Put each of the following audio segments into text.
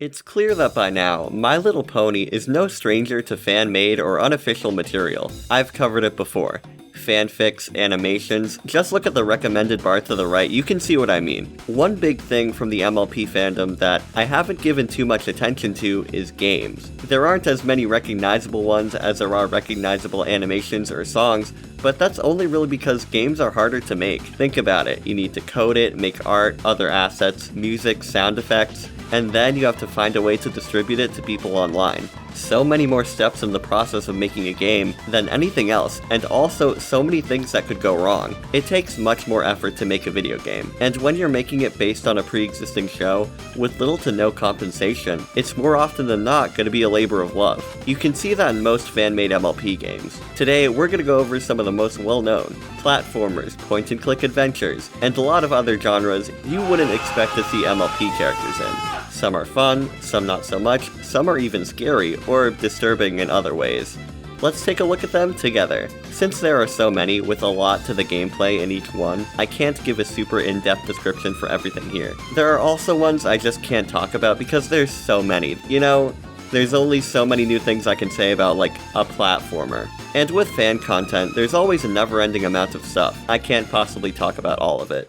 It's clear that by now, My Little Pony is no stranger to fan-made or unofficial material. I've covered it before. Fanfics, animations, just look at the recommended bar to the right, you can see what I mean. One big thing from the MLP fandom that I haven't given too much attention to is games. There aren't as many recognizable ones as there are recognizable animations or songs, but that's only really because games are harder to make. Think about it, you need to code it, make art, other assets, music, sound effects, and then you have to find a way to distribute it to people online. So many more steps in the process of making a game than anything else, and also so many things that could go wrong. It takes much more effort to make a video game, and when you're making it based on a pre-existing show, with little to no compensation, it's more often than not going to be a labor of love. You can see that in most fan-made MLP games. Today, we're going to go over some of the most well-known platformers, point-and-click adventures, and a lot of other genres you wouldn't expect to see MLP characters in. Some are fun, some not so much, some are even scary or disturbing in other ways. Let's take a look at them together. Since there are so many, with a lot to the gameplay in each one, I can't give a super in-depth description for everything here. There are also ones I just can't talk about because there's so many. You know, there's only so many new things I can say about, like, a platformer. And with fan content, there's always a never-ending amount of stuff. I can't possibly talk about all of it.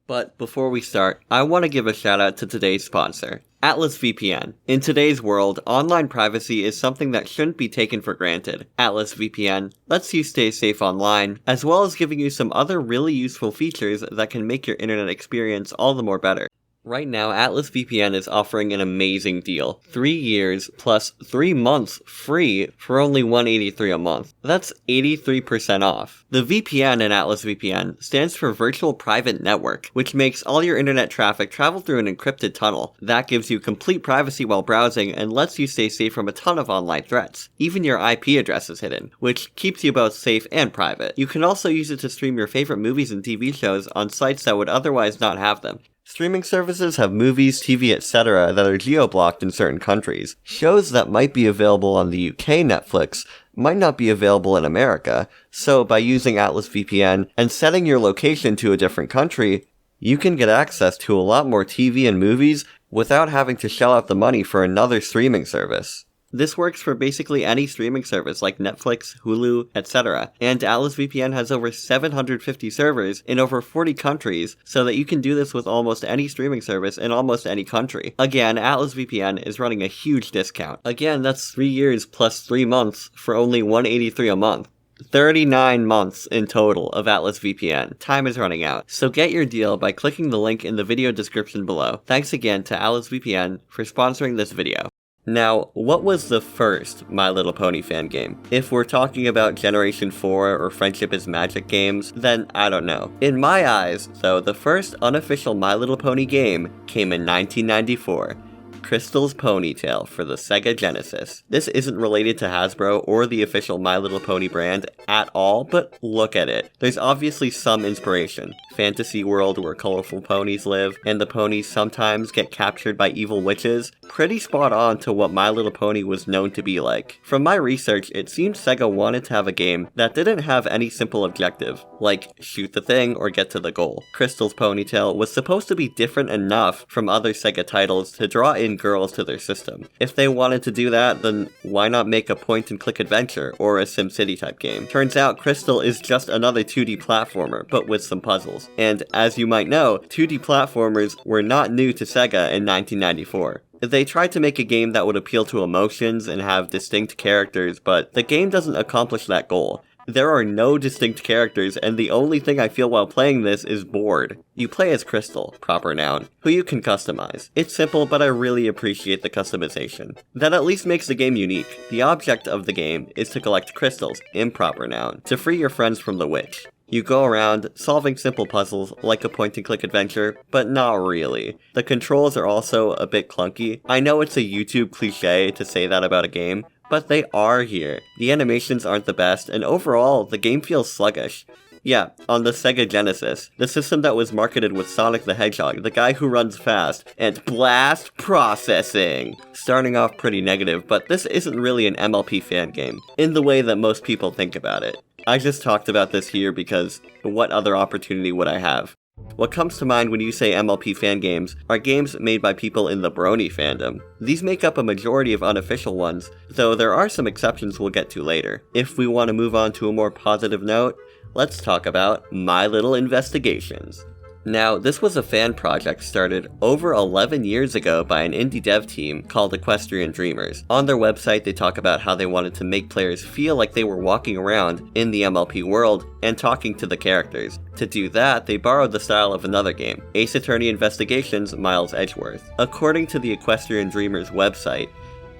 But before we start, I want to give a shout out to today's sponsor, Atlas VPN. In today's world, online privacy is something that shouldn't be taken for granted. Atlas VPN lets you stay safe online, as well as giving you some other really useful features that can make your internet experience all the more better. Right now, Atlas VPN is offering an amazing deal. 3 years plus 3 months free for only $183 a month. That's 83% off. The VPN in Atlas VPN stands for Virtual Private Network, which makes all your internet traffic travel through an encrypted tunnel. That gives you complete privacy while browsing and lets you stay safe from a ton of online threats. Even your IP address is hidden, which keeps you both safe and private. You can also use it to stream your favorite movies and TV shows on sites that would otherwise not have them. Streaming services have movies, TV, etc. that are geo-blocked in certain countries. Shows that might be available on the UK Netflix might not be available in America, so by using Atlas VPN and setting your location to a different country, you can get access to a lot more TV and movies without having to shell out the money for another streaming service. This works for basically any streaming service like Netflix, Hulu, etc. And Atlas VPN has over 750 servers in over 40 countries, so that you can do this with almost any streaming service in almost any country. Again, Atlas VPN is running a huge discount. Again, that's 3 years plus 3 months for only $183 a month. 39 months in total of Atlas VPN. Time is running out, so get your deal by clicking the link in the video description below. Thanks again to Atlas VPN for sponsoring this video. Now, what was the first My Little Pony fan game? If we're talking about Generation 4 or Friendship is Magic games, then I don't know. In my eyes, though, the first unofficial My Little Pony game came in 1994. Crystal's Ponytail for the Sega Genesis. This isn't related to Hasbro or the official My Little Pony brand at all, but look at it. There's obviously some inspiration. Fantasy world where colorful ponies live, and the ponies sometimes get captured by evil witches. Pretty spot on to what My Little Pony was known to be like. From my research, it seems Sega wanted to have a game that didn't have any simple objective, like shoot the thing or get to the goal. Crystal's Ponytail was supposed to be different enough from other Sega titles to draw in girls to their system. If they wanted to do that, then why not make a point-and-click adventure or a SimCity type game? Turns out Crystal is just another 2D platformer, but with some puzzles. And as you might know, 2D platformers were not new to Sega in 1994. They tried to make a game that would appeal to emotions and have distinct characters, but the game doesn't accomplish that goal. There are no distinct characters, and the only thing I feel while playing this is bored. You play as Crystal, proper noun, who you can customize. It's simple, but I really appreciate the customization. That at least makes the game unique. The object of the game is to collect crystals, improper noun, to free your friends from the witch. You go around, solving simple puzzles like a point-and-click adventure, but not really. The controls are also a bit clunky. I know it's a YouTube cliche to say that about a game, but they are here. The animations aren't the best, and overall, the game feels sluggish. Yeah, on the Sega Genesis, the system that was marketed with Sonic the Hedgehog, the guy who runs fast, and blast processing. Starting off pretty negative, but this isn't really an MLP fan game, in the way that most people think about it. I just talked about this here because what other opportunity would I have? What comes to mind when you say MLP fan games are games made by people in the Brony fandom. These make up a majority of unofficial ones, though there are some exceptions we'll get to later. If we want to move on to a more positive note, let's talk about My Little Investigations. Now, this was a fan project started over 11 years ago by an indie dev team called Equestrian Dreamers. On their website, they talk about how they wanted to make players feel like they were walking around in the MLP world and talking to the characters. To do that, they borrowed the style of another game, Ace Attorney Investigations Miles Edgeworth. According to the Equestrian Dreamers website,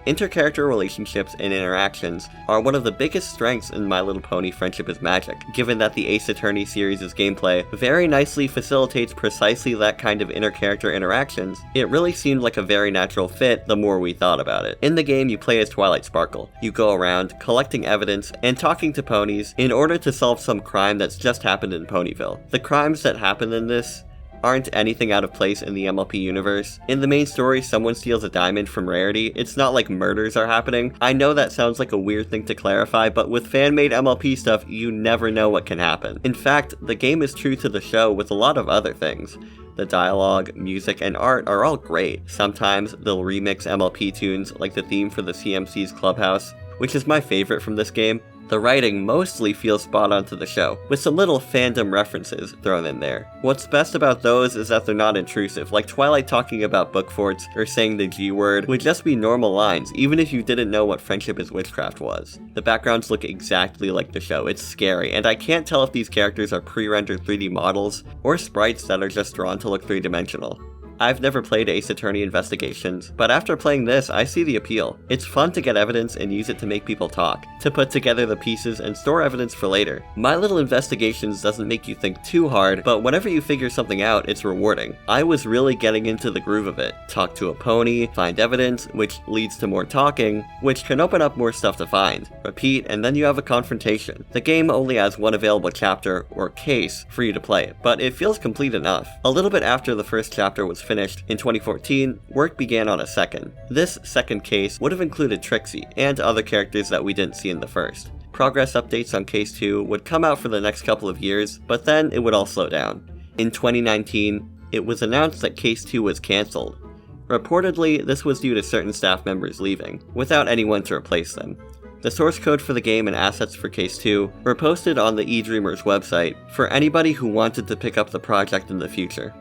intercharacter relationships and interactions are one of the biggest strengths in My Little Pony Friendship is Magic, given that the Ace Attorney series' gameplay very nicely facilitates precisely that kind of intercharacter interactions. It really seemed like a very natural fit the more we thought about it. In the game, you play as Twilight Sparkle. You go around collecting evidence and talking to ponies in order to solve some crime that's just happened in Ponyville. The crimes that happen in this aren't anything out of place in the MLP universe. In the main story, someone steals a diamond from Rarity. It's not like murders are happening. I know that sounds like a weird thing to clarify, but with fan-made MLP stuff, you never know what can happen. In fact, the game is true to the show with a lot of other things. The dialogue, music, and art are all great. Sometimes they'll remix MLP tunes like the theme for the CMC's Clubhouse, which is my favorite from this game. The writing mostly feels spot on to the show, with some little fandom references thrown in there. What's best about those is that they're not intrusive, like Twilight talking about book forts or saying the G word would just be normal lines, even if you didn't know what Friendship is Witchcraft was. The backgrounds look exactly like the show, it's scary, and I can't tell if these characters are pre-rendered 3D models or sprites that are just drawn to look three-dimensional. I've never played Ace Attorney Investigations, but after playing this, I see the appeal. It's fun to get evidence and use it to make people talk, to put together the pieces and store evidence for later. My Little Investigations doesn't make you think too hard, but whenever you figure something out, it's rewarding. I was really getting into the groove of it. Talk to a pony, find evidence, which leads to more talking, which can open up more stuff to find. Repeat, and then you have a confrontation. The game only has one available chapter, or case, for you to play, but it feels complete enough. A little bit after the first chapter was finished, in 2014, work began on a second. This second case would have included Trixie, and other characters that we didn't see in the first. Progress updates on Case 2 would come out for the next couple of years, but then it would all slow down. In 2019, it was announced that Case 2 was cancelled. Reportedly, this was due to certain staff members leaving, without anyone to replace them. The source code for the game and assets for Case 2 were posted on the eDreamers website for anybody who wanted to pick up the project in the future.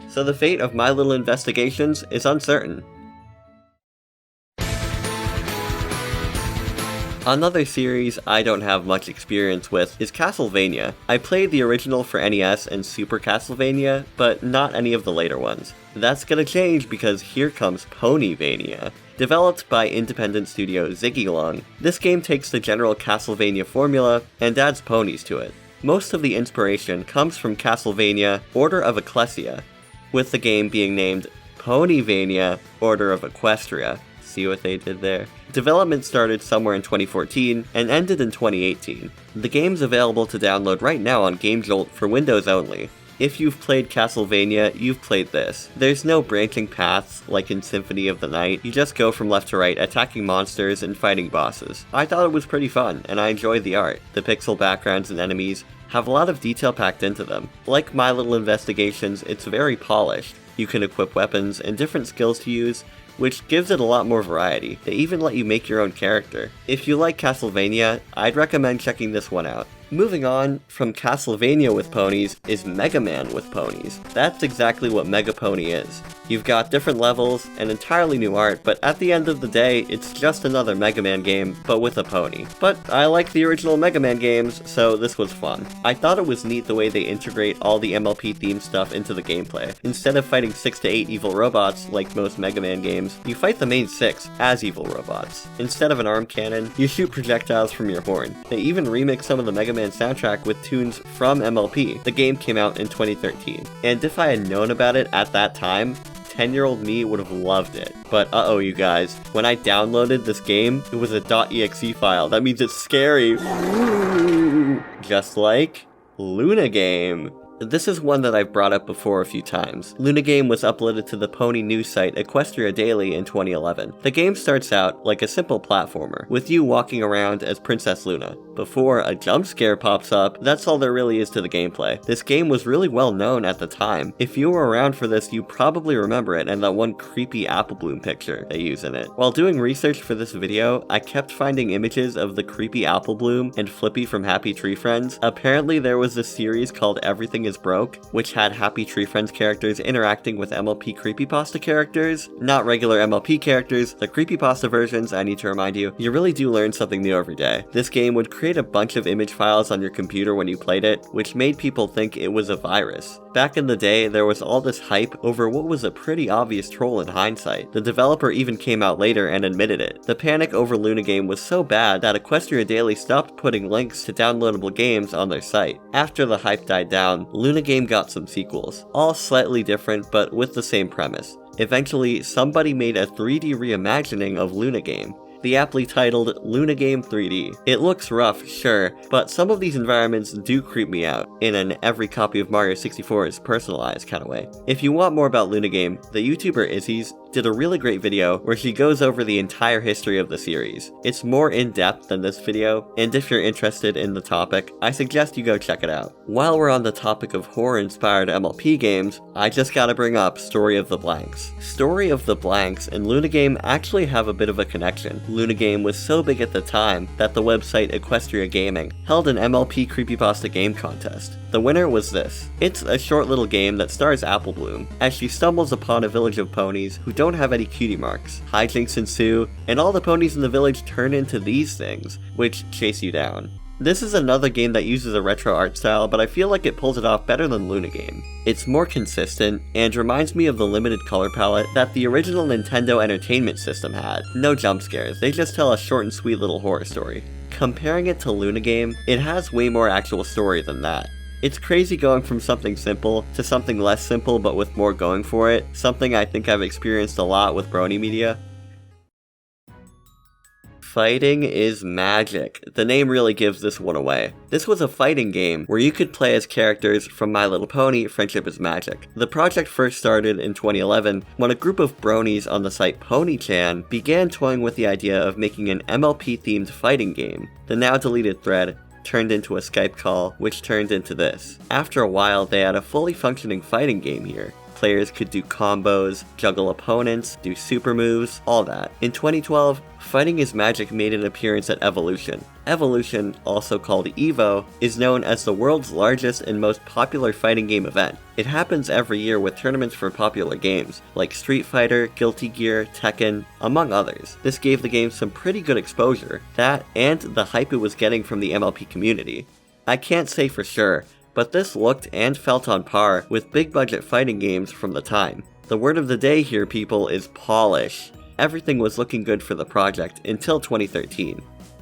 So the fate of My Little Investigations is uncertain. Another series I don't have much experience with is Castlevania. I played the original for NES and Super Castlevania, but not any of the later ones. That's gonna change because here comes Ponyvania. Developed by independent studio Ziggy-Lung, this game takes the general Castlevania formula and adds ponies to it. Most of the inspiration comes from Castlevania Order of Ecclesia, with the game being named Ponyvania Order of Equestria. See what they did there? Development started somewhere in 2014 and ended in 2018. The game's available to download right now on GameJolt for Windows only. If you've played Castlevania, you've played this. There's no branching paths like in Symphony of the Night. You just go from left to right, attacking monsters and fighting bosses. I thought it was pretty fun, and I enjoyed the art. The pixel backgrounds and enemies have a lot of detail packed into them. Like My Little Investigations, it's very polished. You can equip weapons and different skills to use, which gives it a lot more variety. They even let you make your own character. If you like Castlevania, I'd recommend checking this one out. Moving on from Castlevania with ponies is Mega Man with ponies. That's exactly what Mega Pony is. You've got different levels and entirely new art, but at the end of the day, it's just another Mega Man game, but with a pony. But I like the original Mega Man games, so this was fun. I thought it was neat the way they integrate all the MLP themed stuff into the gameplay. Instead of fighting 6 to 8 evil robots like most Mega Man games, you fight the main 6 as evil robots. Instead of an arm cannon, you shoot projectiles from your horn. They even remix some of the Mega Man soundtrack with tunes from MLP. The game came out in 2013, and if I had known about it at that time, 10-year-old me would have loved it. But uh-oh, you guys. When I downloaded this game, it was a .exe file. That means it's scary. Just like Luna Game. This is one that I've brought up before a few times. Luna Game was uploaded to the pony news site Equestria Daily in 2011. The game starts out like a simple platformer, with you walking around as Princess Luna. Before a jump scare pops up, that's all there really is to the gameplay. This game was really well known at the time. If you were around for this, you probably remember it and that one creepy apple bloom picture they use in it. While doing research for this video, I kept finding images of the creepy apple bloom and Flippy from Happy Tree Friends. Apparently there was a series called Everything is Broke, which had Happy Tree Friends characters interacting with MLP creepypasta characters. Not regular MLP characters, the creepypasta versions. I need to remind you, you really do learn something new every day. This game would create a bunch of image files on your computer when you played it, which made people think it was a virus. Back in the day, there was all this hype over what was a pretty obvious troll in hindsight. The developer even came out later and admitted it. The panic over Luna Game was so bad that Equestria Daily stopped putting links to downloadable games on their site. After the hype died down, Luna Game got some sequels, all slightly different but with the same premise. Eventually, somebody made a 3D reimagining of Luna Game. The aptly titled Luna Game 3D. It looks rough, sure, but some of these environments do creep me out, in an every copy of Mario 64 is personalized kind of way. If you want more about Luna Game, the YouTuber Izzy's did a really great video where she goes over the entire history of the series. It's more in-depth than this video, and if you're interested in the topic, I suggest you go check it out. While we're on the topic of horror-inspired MLP games, I just gotta bring up Story of the Blanks. Story of the Blanks and Luna Game actually have a bit of a connection. Luna Game was so big at the time that the website Equestria Gaming held an MLP creepypasta game contest. The winner was this. It's a short little game that stars Apple Bloom, as she stumbles upon a village of ponies who don't have any cutie marks. Hijinks ensue, and all the ponies in the village turn into these things, which chase you down. This is another game that uses a retro art style, but I feel like it pulls it off better than Luna Game. It's more consistent, and reminds me of the limited color palette that the original Nintendo Entertainment System had. No jump scares, they just tell a short and sweet little horror story. Comparing it to Luna Game, it has way more actual story than that. It's crazy going from something simple to something less simple but with more going for it, something I think I've experienced a lot with Brony Media. Fighting is magic. The name really gives this one away. This was a fighting game where you could play as characters from My Little Pony, Friendship is Magic. The project first started in 2011 when a group of bronies on the site PonyChan began toying with the idea of making an MLP-themed fighting game. The now deleted thread turned into a Skype call, which turned into this. After a while, they had a fully functioning fighting game here. Players could do combos, juggle opponents, do super moves, all that. In 2012, Fighting is Magic made an appearance at Evolution. Evolution, also called EVO, is known as the world's largest and most popular fighting game event. It happens every year with tournaments for popular games, like Street Fighter, Guilty Gear, Tekken, among others. This gave the game some pretty good exposure, that and the hype it was getting from the MLP community. I can't say for sure, but this looked and felt on par with big budget fighting games from the time. The word of the day here, people, is polish. Everything was looking good for the project until 2013.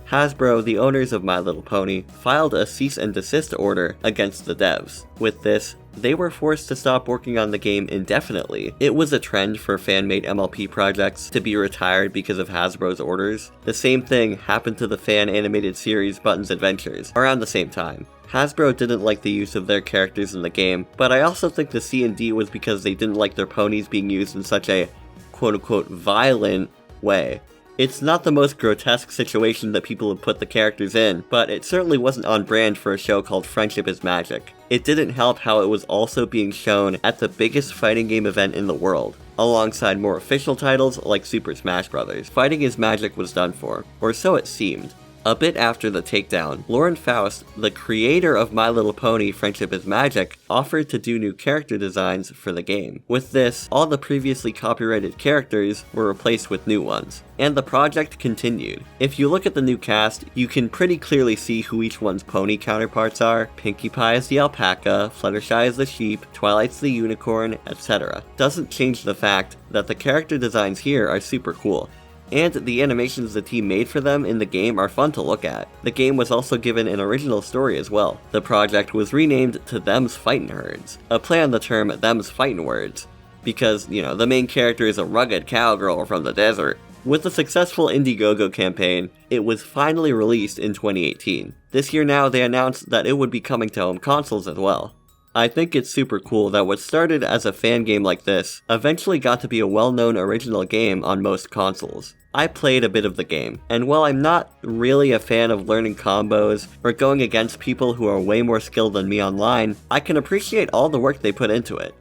Hasbro, the owners of My Little Pony, filed a cease and desist order against the devs. With this, they were forced to stop working on the game indefinitely. It was a trend for fan-made MLP projects to be retired because of Hasbro's orders. The same thing happened to the fan-animated series Button's Adventures, around the same time. Hasbro didn't like the use of their characters in the game, but I also think the C&D was because they didn't like their ponies being used in such a quote-unquote violent way. It's not the most grotesque situation that people would put the characters in, but it certainly wasn't on brand for a show called Friendship is Magic. It didn't help how it was also being shown at the biggest fighting game event in the world, alongside more official titles like Super Smash Bros. Fighting is Magic was done for, or so it seemed. A bit after the takedown, Lauren Faust, the creator of My Little Pony Friendship is Magic, offered to do new character designs for the game. With this, all the previously copyrighted characters were replaced with new ones, and the project continued. If you look at the new cast, you can pretty clearly see who each one's pony counterparts are. Pinkie Pie is the alpaca, Fluttershy is the sheep, Twilight's the unicorn, etc. Doesn't change the fact that the character designs here are super cool. And the animations the team made for them in the game are fun to look at. The game was also given an original story as well. The project was renamed to Them's Fightin' Herds, a play on the term Them's Fightin' Words, because, the main character is a rugged cowgirl from the desert. With the successful Indiegogo campaign, it was finally released in 2018. This year now, they announced that it would be coming to home consoles as well. I think it's super cool that what started as a fan game like this eventually got to be a well-known original game on most consoles. I played a bit of the game, and while I'm not really a fan of learning combos or going against people who are way more skilled than me online, I can appreciate all the work they put into it.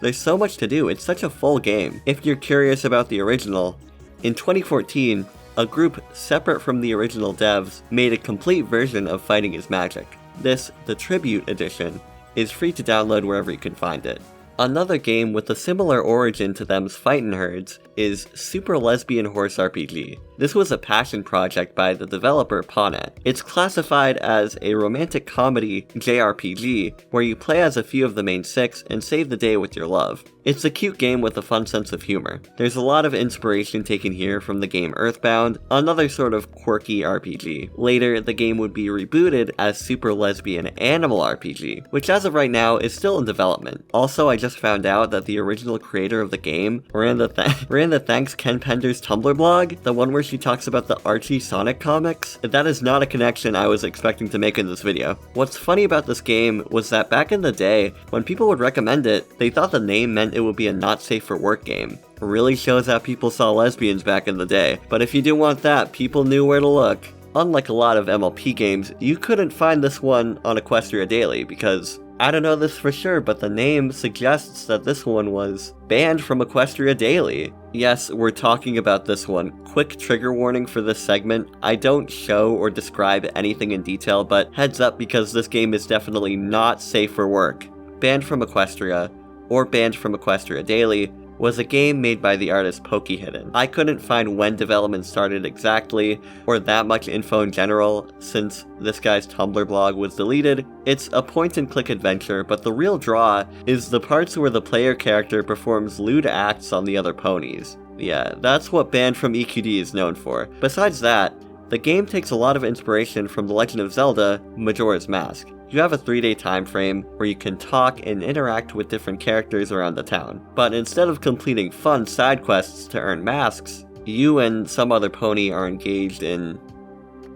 There's so much to do, it's such a full game. If you're curious about the original, in 2014, a group separate from the original devs made a complete version of Fighting is Magic. This, the Tribute Edition, is free to download wherever you can find it. Another game with a similar origin to them's Fightin' Herds is Super Lesbian Horse RPG. This was a passion project by the developer Ponnet. It's classified as a romantic comedy JRPG where you play as a few of the main 6 and save the day with your love. It's a cute game with a fun sense of humor. There's a lot of inspiration taken here from the game Earthbound, another sort of quirky RPG. Later, the game would be rebooted as Super Lesbian Animal RPG, which as of right now is still in development. Also, I just found out that the original creator of the game ran the Thanks Ken Pender's Tumblr blog, the one where she talks about the Archie Sonic comics. That is not a connection I was expecting to make in this video. What's funny about this game was that back in the day, when people would recommend it, they thought the name meant it would be a not safe for work game. Really shows how people saw lesbians back in the day. But if you do want that, people knew where to look. Unlike a lot of MLP games, you couldn't find this one on Equestria Daily because I don't know this for sure, but the name suggests that this one was banned from Equestria Daily. Yes, we're talking about this one. Quick trigger warning for this segment. I don't show or describe anything in detail, but heads up because this game is definitely not safe for work. Banned from Equestria, or banned from Equestria Daily, was a game made by the artist Pokehidden. I couldn't find when development started exactly, or that much info in general, since this guy's Tumblr blog was deleted. It's a point-and-click adventure, but the real draw is the parts where the player character performs lewd acts on the other ponies. Yeah, that's what Banned from EQD is known for. Besides that, the game takes a lot of inspiration from The Legend of Zelda: Majora's Mask. You have a 3-day time frame where you can talk and interact with different characters around the town. But instead of completing fun side quests to earn masks, you and some other pony are engaged in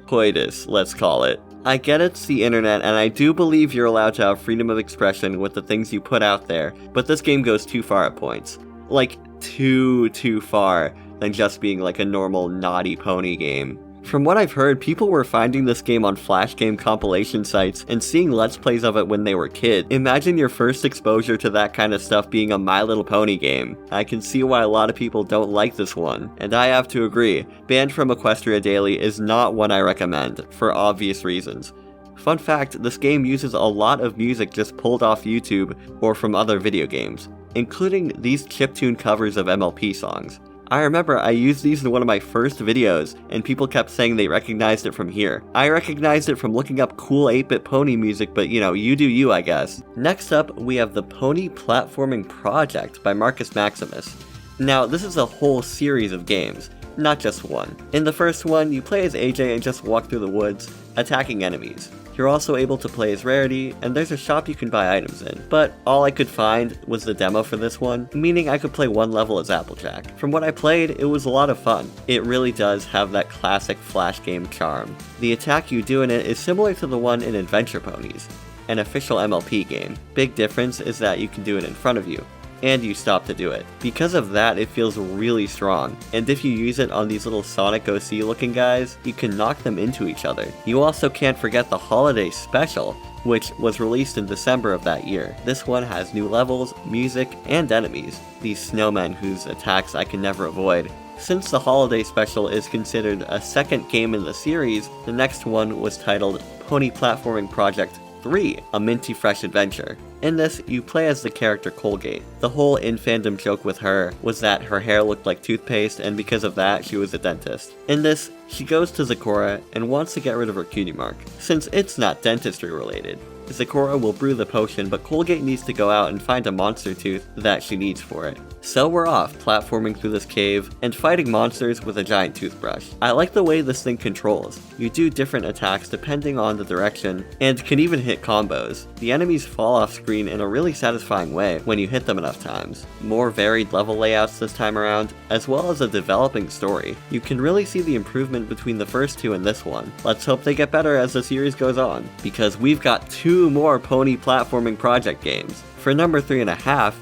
coitus, let's call it. I get it's the internet, and I do believe you're allowed to have freedom of expression with the things you put out there, but this game goes too far at points. Like, too far than just being like a normal naughty pony game. From what I've heard, people were finding this game on Flash game compilation sites and seeing Let's Plays of it when they were kids. Imagine your first exposure to that kind of stuff being a My Little Pony game. I can see why a lot of people don't like this one, and I have to agree. Banned from Equestria Daily is not one I recommend, for obvious reasons. Fun fact, this game uses a lot of music just pulled off YouTube or from other video games, including these chiptune covers of MLP songs. I remember I used these in one of my first videos, and people kept saying they recognized it from here. I recognized it from looking up cool 8-bit pony music, but you know, you do you, I guess. Next up, we have the Pony Platforming Project by Marcus Maximus. Now, this is a whole series of games, not just one. In the first one, you play as AJ and just walk through the woods, attacking enemies. You're also able to play as Rarity, and there's a shop you can buy items in. But all I could find was the demo for this one, meaning I could play one level as Applejack. From what I played, it was a lot of fun. It really does have that classic Flash game charm. The attack you do in it is similar to the one in Adventure Ponies, an official MLP game. Big difference is that you can do it in front of you, and you stop to do it. Because of that, it feels really strong, and if you use it on these little Sonic OC looking guys, you can knock them into each other. You also can't forget the Holiday Special, which was released in December of that year. This one has new levels, music, and enemies, these snowmen whose attacks I can never avoid. Since the Holiday Special is considered a second game in the series, the next one was titled Pony Platforming Project 3, A Minty Fresh Adventure. In this, you play as the character Colgate. The whole in-fandom joke with her was that her hair looked like toothpaste, and because of that, she was a dentist. In this, she goes to Zecora and wants to get rid of her cutie mark, since it's not dentistry related. Zecora will brew the potion, but Colgate needs to go out and find a monster tooth that she needs for it. So we're off, platforming through this cave, and fighting monsters with a giant toothbrush. I like the way this thing controls. You do different attacks depending on the direction, and can even hit combos. The enemies fall off screen in a really satisfying way when you hit them enough times. More varied level layouts this time around, as well as a developing story. You can really see the improvement between the first two and this one. Let's hope they get better as the series goes on, because we've got 2 2 more pony platforming project games. For number 3.5,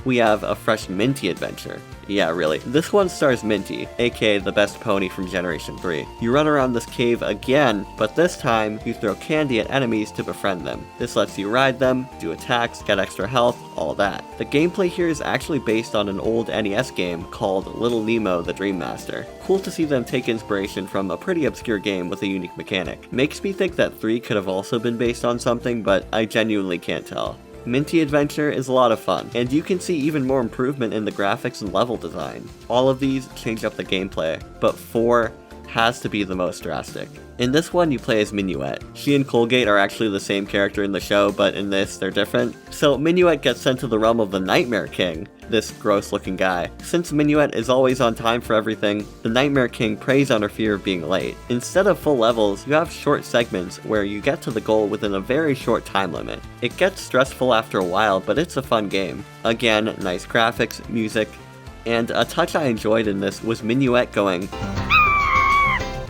we have a fresh Minty adventure. Yeah, really. This one stars Minty, aka the best pony from Generation 3. You run around this cave again, but this time you throw candy at enemies to befriend them. This lets you ride them, do attacks, get extra health, all that. The gameplay here is actually based on an old NES game called Little Nemo the Dream Master. Cool to see them take inspiration from a pretty obscure game with a unique mechanic. Makes me think that 3 could have also been based on something, but I genuinely can't tell. Minty Adventure is a lot of fun, and you can see even more improvement in the graphics and level design. All of these change up the gameplay, but 4 has to be the most drastic. In this one, you play as Minuet. She and Colgate are actually the same character in the show, but in this, they're different. So Minuet gets sent to the realm of the Nightmare King, this gross-looking guy. Since Minuet is always on time for everything, the Nightmare King preys on her fear of being late. Instead of full levels, you have short segments where you get to the goal within a very short time limit. It gets stressful after a while, but it's a fun game. Again, nice graphics, music, and a touch I enjoyed in this was Minuet going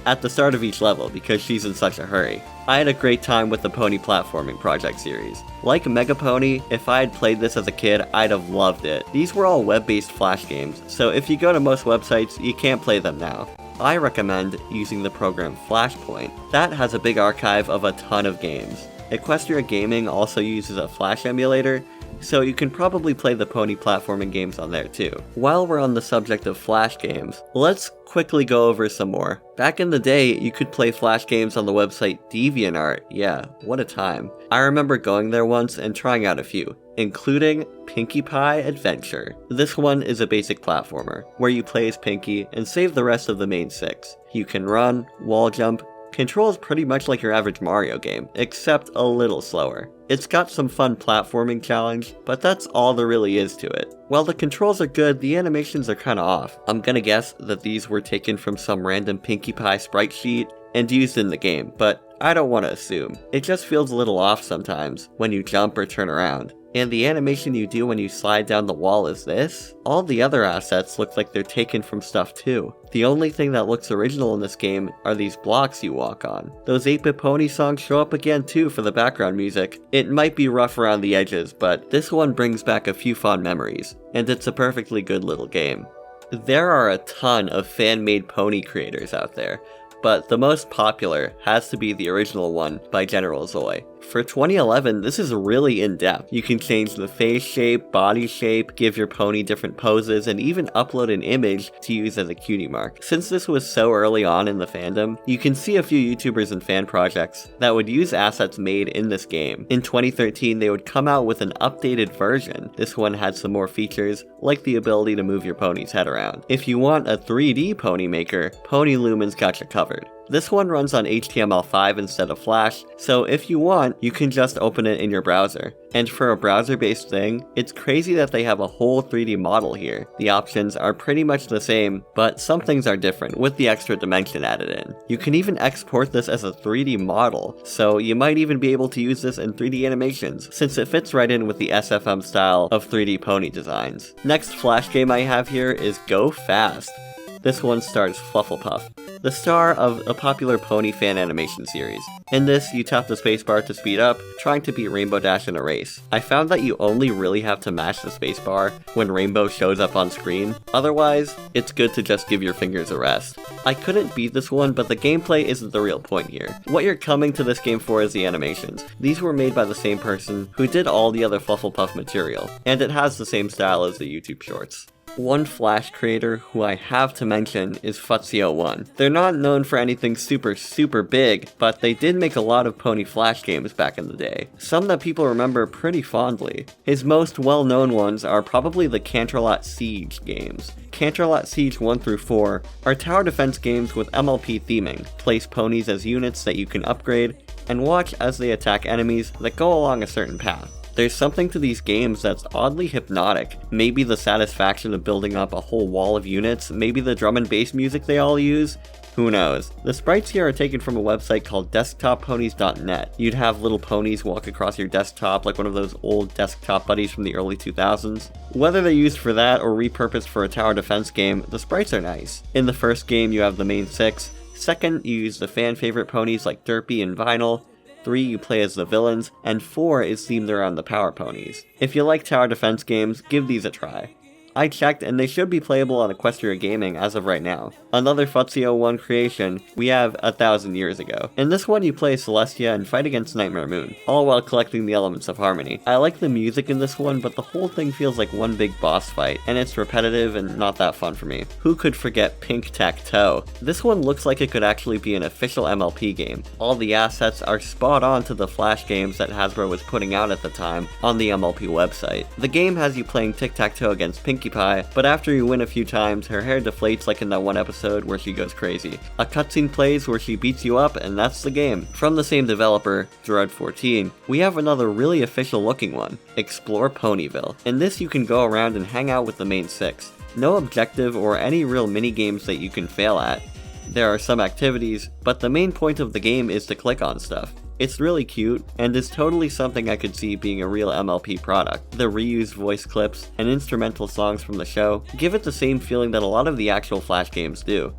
at the start of each level because she's in such a hurry. I had a great time with the Pony Platforming Project series. Like Mega Pony, if I had played this as a kid, I'd have loved it. These were all web-based flash games, so if you go to most websites, you can't play them now. I recommend using the program Flashpoint. That has a big archive of a ton of games. Equestria Gaming also uses a flash emulator, so you can probably play the pony platforming games on there too. While we're on the subject of flash games, let's quickly go over some more. Back in the day, you could play flash games on the website DeviantArt. Yeah, what a time. I remember going there once and trying out a few, including Pinkie Pie Adventure. This one is a basic platformer, where you play as Pinkie and save the rest of the main 6. You can run, wall jump, controls pretty much like your average Mario game, except a little slower. It's got some fun platforming challenge, but that's all there really is to it. While the controls are good, the animations are kinda off. I'm gonna guess that these were taken from some random Pinkie Pie sprite sheet and used in the game, but I don't want to assume. It just feels a little off sometimes when you jump or turn around. And the animation you do when you slide down the wall is this? All the other assets look like they're taken from stuff too. The only thing that looks original in this game are these blocks you walk on. Those 8-Bit Pony songs show up again too for the background music. It might be rough around the edges, but this one brings back a few fond memories, and it's a perfectly good little game. There are a ton of fan-made pony creators out there, but the most popular has to be the original one by General Zoy. For 2011, this is really in-depth. You can change the face shape, body shape, give your pony different poses, and even upload an image to use as a cutie mark. Since this was so early on in the fandom, you can see a few YouTubers and fan projects that would use assets made in this game. In 2013, they would come out with an updated version. This one had some more features, like the ability to move your pony's head around. If you want a 3D pony maker, Pony Lumen's got you covered. This one runs on HTML5 instead of Flash, so if you want, you can just open it in your browser. And for a browser-based thing, it's crazy that they have a whole 3D model here. The options are pretty much the same, but some things are different with the extra dimension added in. You can even export this as a 3D model, so you might even be able to use this in 3D animations, since it fits right in with the SFM style of 3D pony designs. Next Flash game I have here is Go Fast. This one stars Flufflepuff, the star of a popular pony fan animation series. In this, you tap the spacebar to speed up, trying to beat Rainbow Dash in a race. I found that you only really have to mash the spacebar when Rainbow shows up on screen. Otherwise, it's good to just give your fingers a rest. I couldn't beat this one, but the gameplay isn't the real point here. What you're coming to this game for is the animations. These were made by the same person who did all the other Flufflepuff material, and it has the same style as the YouTube shorts. One Flash creator who I have to mention is Futsy01. They're not known for anything super big, but they did make a lot of Pony Flash games back in the day. Some that people remember pretty fondly. His most well-known ones are probably the Canterlot Siege games. Canterlot Siege 1 through 4 are tower defense games with MLP theming. Place ponies as units that you can upgrade, and watch as they attack enemies that go along a certain path. There's something to these games that's oddly hypnotic. Maybe the satisfaction of building up a whole wall of units, maybe the drum and bass music they all use, who knows. The sprites here are taken from a website called desktopponies.net. You'd have little ponies walk across your desktop like one of those old desktop buddies from the early 2000s. Whether they're used for that or repurposed for a tower defense game, the sprites are nice. In the first game you have the main 6, second you use the fan favorite ponies like Derpy and Vinyl, 3 you play as the villains, and 4 is themed around the power ponies. If you like tower defense games, give these a try. I checked and they should be playable on Equestria Gaming as of right now. Another Futsio 1 creation we have 1,000 years ago. In this one you play Celestia and fight against Nightmare Moon, all while collecting the elements of harmony. I like the music in this one, but the whole thing feels like one big boss fight, and it's repetitive and not that fun for me. Who could forget Pink Tac-Toe? This one looks like it could actually be an official MLP game. All the assets are spot on to the Flash games that Hasbro was putting out at the time on the MLP website. The game has you playing tic-tac-toe against Pinkie Pie, but after you win a few times, her hair deflates like in that one episode where she goes crazy. A cutscene plays where she beats you up, and that's the game. From the same developer, Gerard14, we have another really official looking one, Explore Ponyville. In this you can go around and hang out with the main 6. No objective or any real mini games that you can fail at. There are some activities, but the main point of the game is to click on stuff. It's really cute, and is totally something I could see being a real MLP product. The reused voice clips and instrumental songs from the show give it the same feeling that a lot of the actual Flash games do.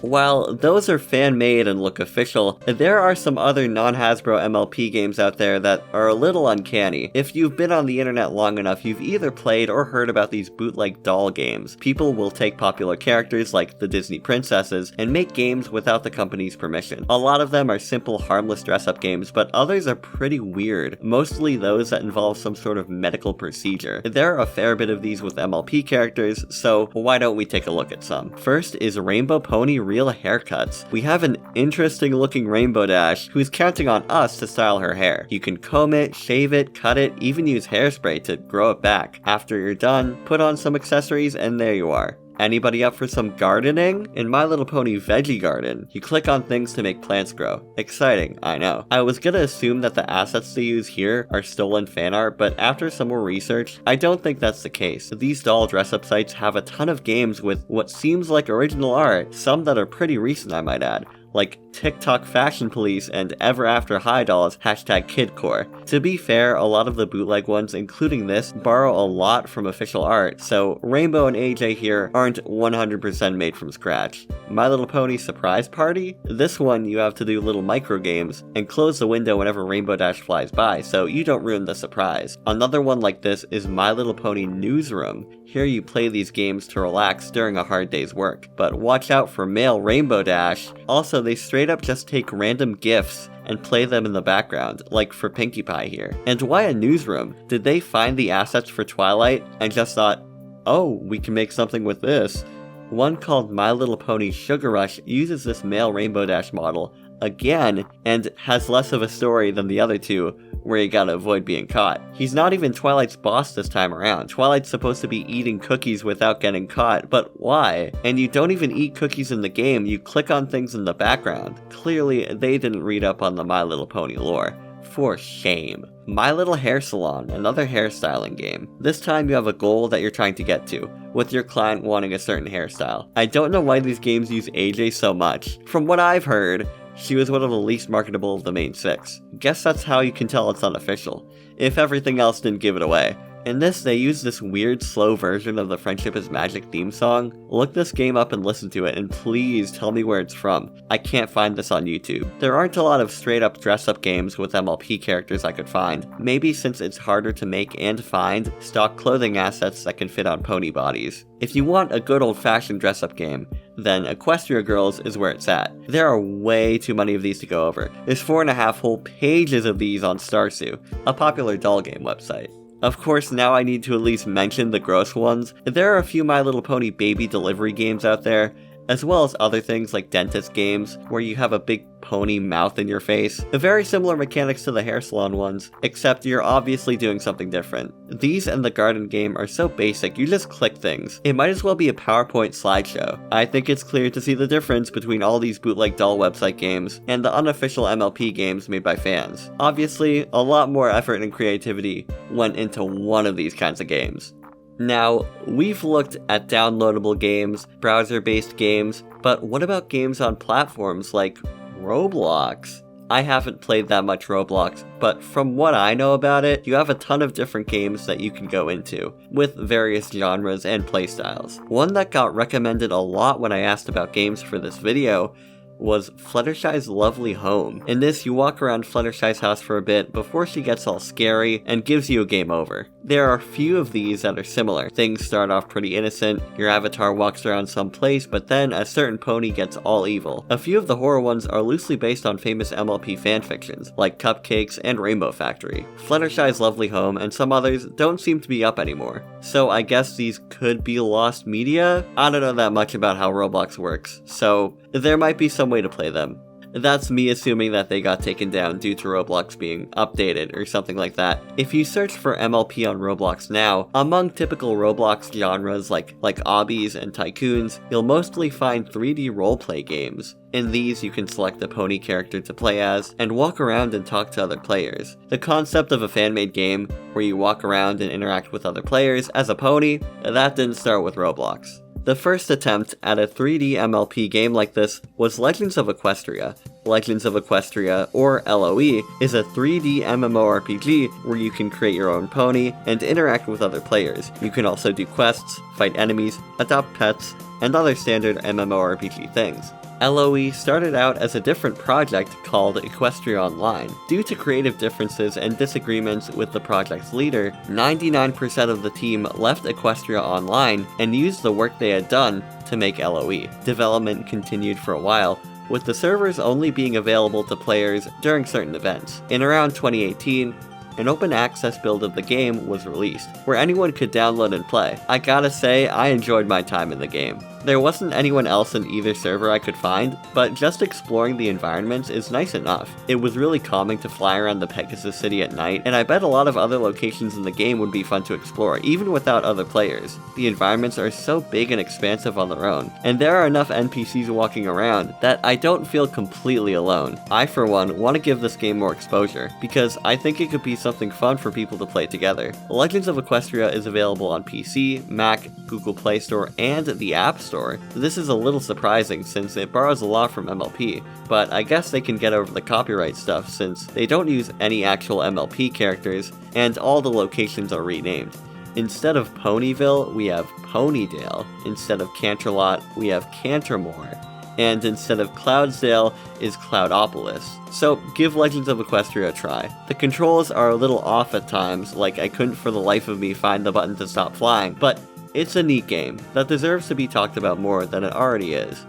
While those are fan-made and look official, there are some other non-Hasbro MLP games out there that are a little uncanny. If you've been on the internet long enough, you've either played or heard about these bootleg doll games. People will take popular characters like the Disney princesses and make games without the company's permission. A lot of them are simple, harmless dress-up games, but others are pretty weird, mostly those that involve some sort of medical procedure. There are a fair bit of these with MLP characters, so why don't we take a look at some? First is Rainbow Pony Real Haircuts. We have an interesting looking Rainbow Dash who's counting on us to style her hair. You can comb it, shave it, cut it, even use hairspray to grow it back. After you're done, put on some accessories and there you are. Anybody up for some gardening? In My Little Pony Veggie Garden, you click on things to make plants grow. Exciting, I know. I was gonna assume that the assets they use here are stolen fan art, but after some more research, I don't think that's the case. These doll dress-up sites have a ton of games with what seems like original art, some that are pretty recent I might add, like TikTok Fashion Police and Ever After High Dolls #KidCore. To be fair, a lot of the bootleg ones, including this, borrow a lot from official art, so Rainbow and AJ here aren't 100% made from scratch. My Little Pony Surprise Party? This one you have to do little micro games and close the window whenever Rainbow Dash flies by so you don't ruin the surprise. Another one like this is My Little Pony Newsroom. Here you play these games to relax during a hard day's work, but watch out for male Rainbow Dash. Also, they straight up just take random GIFs and play them in the background, like for Pinkie Pie here. And why a newsroom? Did they find the assets for Twilight and just thought, oh, we can make something with this? One called My Little Pony Sugar Rush uses this male Rainbow Dash model again and has less of a story than the other two, where you gotta avoid being caught. He's not even Twilight's boss this time around. Twilight's supposed to be eating cookies without getting caught, but why? And you don't even eat cookies in the game, you click on things in the background. Clearly, they didn't read up on the My Little Pony lore. For shame. My Little Hair Salon, another hairstyling game. This time you have a goal that you're trying to get to, with your client wanting a certain hairstyle. I don't know why these games use AJ so much. From what I've heard, she was one of the least marketable of the main 6. Guess that's how you can tell it's unofficial, if everything else didn't give it away. In this, they use this weird, slow version of the Friendship is Magic theme song. Look this game up and listen to it, and please tell me where it's from. I can't find this on YouTube. There aren't a lot of straight-up dress-up games with MLP characters I could find. Maybe since it's harder to make and find stock clothing assets that can fit on pony bodies. If you want a good old-fashioned dress-up game, then Equestria Girls is where it's at. There are way too many of these to go over. There's 4.5 whole pages of these on Starsu, a popular doll game website. Of course, now I need to at least mention the gross ones. There are a few My Little Pony baby delivery games out there, as well as other things like dentist games, where you have a big pony mouth in your face. Very similar mechanics to the hair salon ones, except you're obviously doing something different. These and the garden game are so basic, you just click things. It might as well be a PowerPoint slideshow. I think it's clear to see the difference between all these bootleg doll website games and the unofficial MLP games made by fans. Obviously, a lot more effort and creativity went into one of these kinds of games. Now, we've looked at downloadable games, browser-based games, but what about games on platforms like Roblox? I haven't played that much Roblox, but from what I know about it, you have a ton of different games that you can go into, with various genres and playstyles. One that got recommended a lot when I asked about games for this video was Fluttershy's lovely home. In this, you walk around Fluttershy's house for a bit before she gets all scary and gives you a game over. There are a few of these that are similar. Things start off pretty innocent, your avatar walks around some place, but then a certain pony gets all evil. A few of the horror ones are loosely based on famous MLP fanfictions, like Cupcakes and Rainbow Factory. Fluttershy's lovely home and some others don't seem to be up anymore. So I guess these could be lost media? I don't know that much about how Roblox works, so there might be some way to play them. That's me assuming that they got taken down due to Roblox being updated or something like that. If you search for MLP on Roblox now, among typical Roblox genres like obbies and tycoons, you'll mostly find 3D roleplay games. In these, you can select a pony character to play as, and walk around and talk to other players. The concept of a fan-made game, where you walk around and interact with other players as a pony, that didn't start with Roblox. The first attempt at a 3D MLP game like this was Legends of Equestria. Legends of Equestria, or LOE, is a 3D MMORPG where you can create your own pony and interact with other players. You can also do quests, fight enemies, adopt pets, and other standard MMORPG things. LOE started out as a different project called Equestria Online. Due to creative differences and disagreements with the project's leader, 99% of the team left Equestria Online and used the work they had done to make LOE. Development continued for a while, with the servers only being available to players during certain events. In around 2018, an open access build of the game was released, where anyone could download and play. I gotta say, I enjoyed my time in the game. There wasn't anyone else in either server I could find, but just exploring the environments is nice enough. It was really calming to fly around the Pegasus City at night, and I bet a lot of other locations in the game would be fun to explore, even without other players. The environments are so big and expansive on their own, and there are enough NPCs walking around that I don't feel completely alone. I, for one, want to give this game more exposure, because I think it could be something fun for people to play together. Legends of Equestria is available on PC, Mac, Google Play Store, and the App Store. This is a little surprising since it borrows a lot from MLP, but I guess they can get over the copyright stuff since they don't use any actual MLP characters and all the locations are renamed. Instead of Ponyville, we have Ponydale. Instead of Canterlot, we have Cantermore. And instead of Cloudsdale is Cloudopolis. So give Legends of Equestria a try. The controls are a little off at times, like I couldn't for the life of me find the button to stop flying, but it's a neat game that deserves to be talked about more than it already is.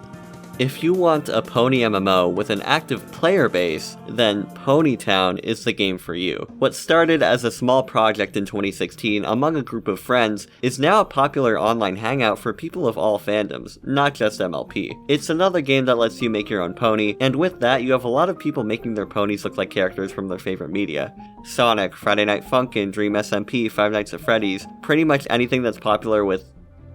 If you want a pony MMO with an active player base, then Ponytown is the game for you. What started as a small project in 2016 among a group of friends is now a popular online hangout for people of all fandoms, not just MLP. It's another game that lets you make your own pony, and with that you have a lot of people making their ponies look like characters from their favorite media. Sonic, Friday Night Funkin', Dream SMP, Five Nights at Freddy's, pretty much anything that's popular with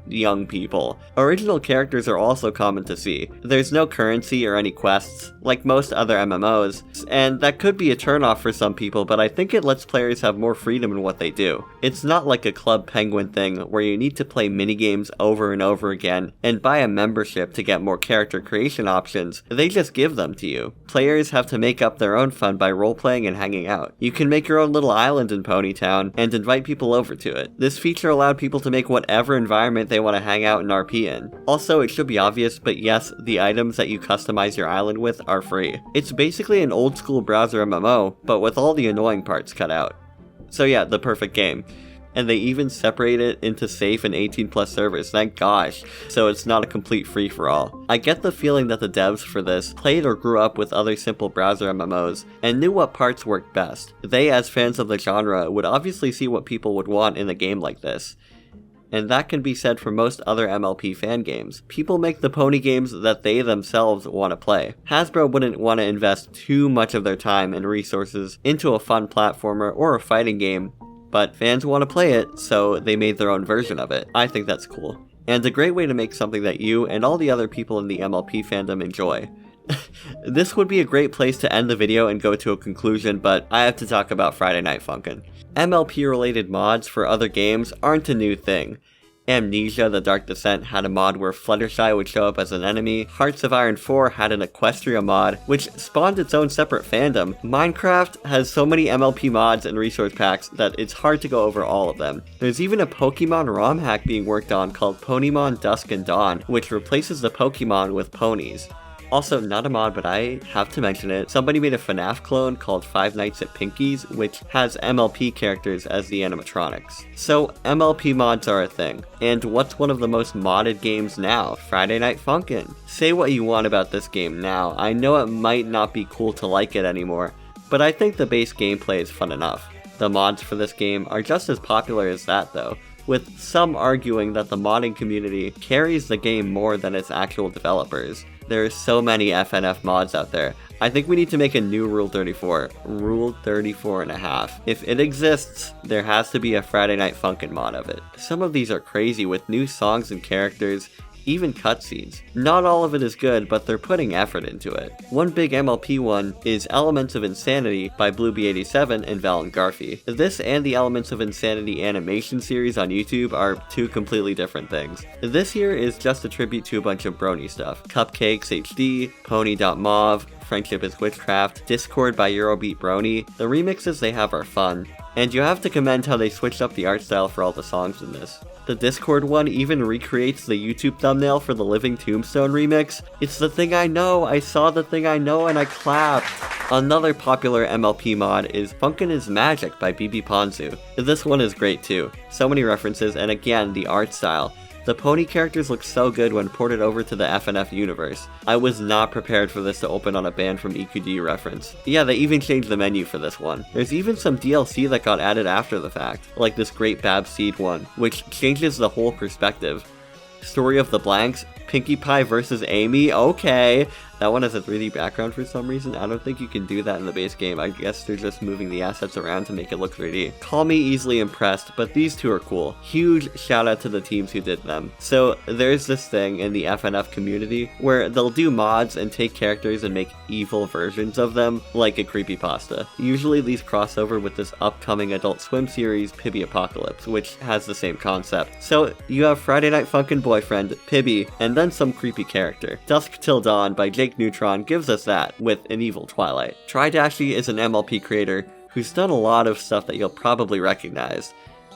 young people. Original characters are also common to see. There's no currency or any quests, like most other MMOs, and that could be a turnoff for some people, but I think it lets players have more freedom in what they do. It's not like a Club Penguin thing, where you need to play minigames over and over again, and buy a membership to get more character creation options. They just give them to you. Players have to make up their own fun by roleplaying and hanging out. You can make your own little island in Ponytown, and invite people over to it. This feature allowed people to make whatever environment they want to hang out and RP in. Also, it should be obvious, but yes, the items that you customize your island with are free. It's basically an old school browser MMO, but with all the annoying parts cut out. So yeah, the perfect game. And they even separate it into safe and 18+ servers, thank gosh, so it's not a complete free-for-all. I get the feeling that the devs for this played or grew up with other simple browser MMOs, and knew what parts worked best. They, as fans of the genre, would obviously see what people would want in a game like this. And that can be said for most other MLP fan games. People make the pony games that they themselves want to play. Hasbro wouldn't want to invest too much of their time and resources into a fun platformer or a fighting game, but fans want to play it, so they made their own version of it. I think that's cool. And a great way to make something that you and all the other people in the MLP fandom enjoy. This would be a great place to end the video and go to a conclusion, but I have to talk about Friday Night Funkin'. MLP related mods for other games aren't a new thing. Amnesia: The Dark Descent had a mod where Fluttershy would show up as an enemy. Hearts of Iron 4 had an Equestria mod, which spawned its own separate fandom. Minecraft has so many MLP mods and resource packs that it's hard to go over all of them. There's even a Pokemon ROM hack being worked on called Ponymon Dusk and Dawn, which replaces the Pokemon with ponies. Also, not a mod, but I have to mention it. Somebody made a FNAF clone called Five Nights at Pinky's, which has MLP characters as the animatronics. So, MLP mods are a thing. And what's one of the most modded games now? Friday Night Funkin'. Say what you want about this game now. I know it might not be cool to like it anymore, but I think the base gameplay is fun enough. The mods for this game are just as popular as that though, with some arguing that the modding community carries the game more than its actual developers. There are so many FNF mods out there. I think we need to make a new Rule 34. Rule 34 and a half. If it exists, there has to be a Friday Night Funkin' mod of it. Some of these are crazy with new songs and characters, even cutscenes. Not all of it is good, but they're putting effort into it. One big MLP one is Elements of Insanity by Blueby87 and Valen Garfy. This and the Elements of Insanity animation series on YouTube are two completely different things. This here is just a tribute to a bunch of brony stuff. Cupcakes HD, Pony.mauve, Friendship is Witchcraft, Discord by Eurobeat Brony. The remixes they have are fun, and you have to commend how they switched up the art style for all the songs in this. The Discord one even recreates the YouTube thumbnail for the Living Tombstone remix. It's the thing I know, I saw the thing I know and I clapped. Another popular MLP mod is Funkin' is Magic by BB Ponzu. This one is great too. So many references, and again, the art style. The pony characters look so good when ported over to the FNF universe. I was not prepared for this to open on a band from EQD reference. Yeah, they even changed the menu for this one. There's even some DLC that got added after the fact, like this Great Bab Seed one, which changes the whole perspective. Story of the Blanks, Pinkie Pie versus Amy, okay. That one has a 3D background for some reason. I don't think you can do that in the base game. I guess they're just moving the assets around to make it look 3D. Call me easily impressed, but these two are cool. Huge shout out to the teams who did them. So there's this thing in the FNF community where they'll do mods and take characters and make evil versions of them, like a creepypasta. Usually these cross over with this upcoming Adult Swim series, Pibby Apocalypse, which has the same concept. So you have Friday Night Funkin' boyfriend, Pibby, and then some creepy character. Dusk Till Dawn by Jake Neutron gives us that, with an evil Twilight. Trydashi is an MLP creator who's done a lot of stuff that you'll probably recognize.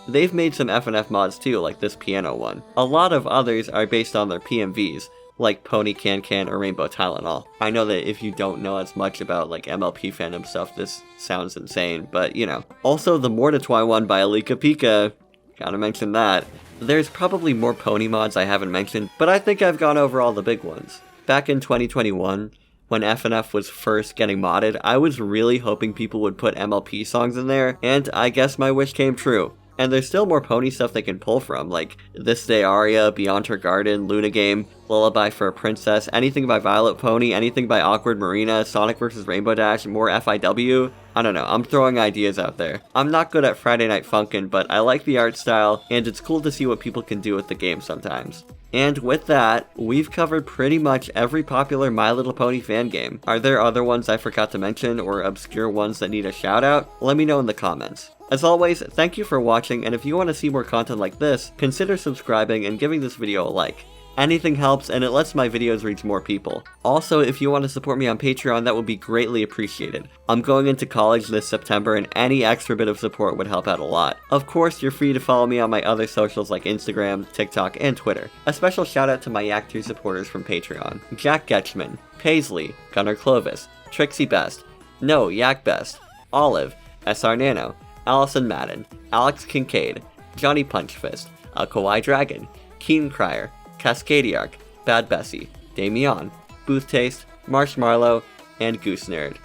They've made some FNF mods too, like this piano one. A lot of others are based on their PMVs, like Pony Can Can or Rainbow Tylenol. I know that if you don't know as much about like MLP fandom stuff, this sounds insane, but you know. Also, the Mortatwi one by Alika Pika, gotta mention that. There's probably more pony mods I haven't mentioned, but I think I've gone over all the big ones. Back in 2021, when FNF was first getting modded, I was really hoping people would put MLP songs in there, and I guess my wish came true. And there's still more pony stuff they can pull from, like This Day Aria, Beyond Her Garden, Luna Game, Lullaby for a Princess, anything by Violet Pony, anything by Awkward Marina, Sonic vs. Rainbow Dash, more FIW. I don't know, I'm throwing ideas out there. I'm not good at Friday Night Funkin', but I like the art style, and it's cool to see what people can do with the game sometimes. And with that, we've covered pretty much every popular My Little Pony fan game. Are there other ones I forgot to mention, or obscure ones that need a shout out? Let me know in the comments. As always, thank you for watching, and if you want to see more content like this, consider subscribing and giving this video a like. Anything helps, and it lets my videos reach more people. Also, if you want to support me on Patreon, that would be greatly appreciated. I'm going into college this September, and any extra bit of support would help out a lot. Of course, you're free to follow me on my other socials like Instagram, TikTok, and Twitter. A special shout out to my Yak 2 supporters from Patreon: Jack Getchman, Paisley, Gunnar Clovis, Trixie Best, No, Yak Best, Olive, SR Nano, Allison Madden, Alex Kincaid, Johnny Punchfist, Kawaii Dragon, Keen Crier, Cascadiark, Bad Bessie, Damian, Booth Taste, Marshmallow, and Goose Nerd.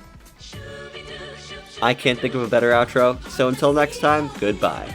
I can't think of a better outro, so until next time, goodbye.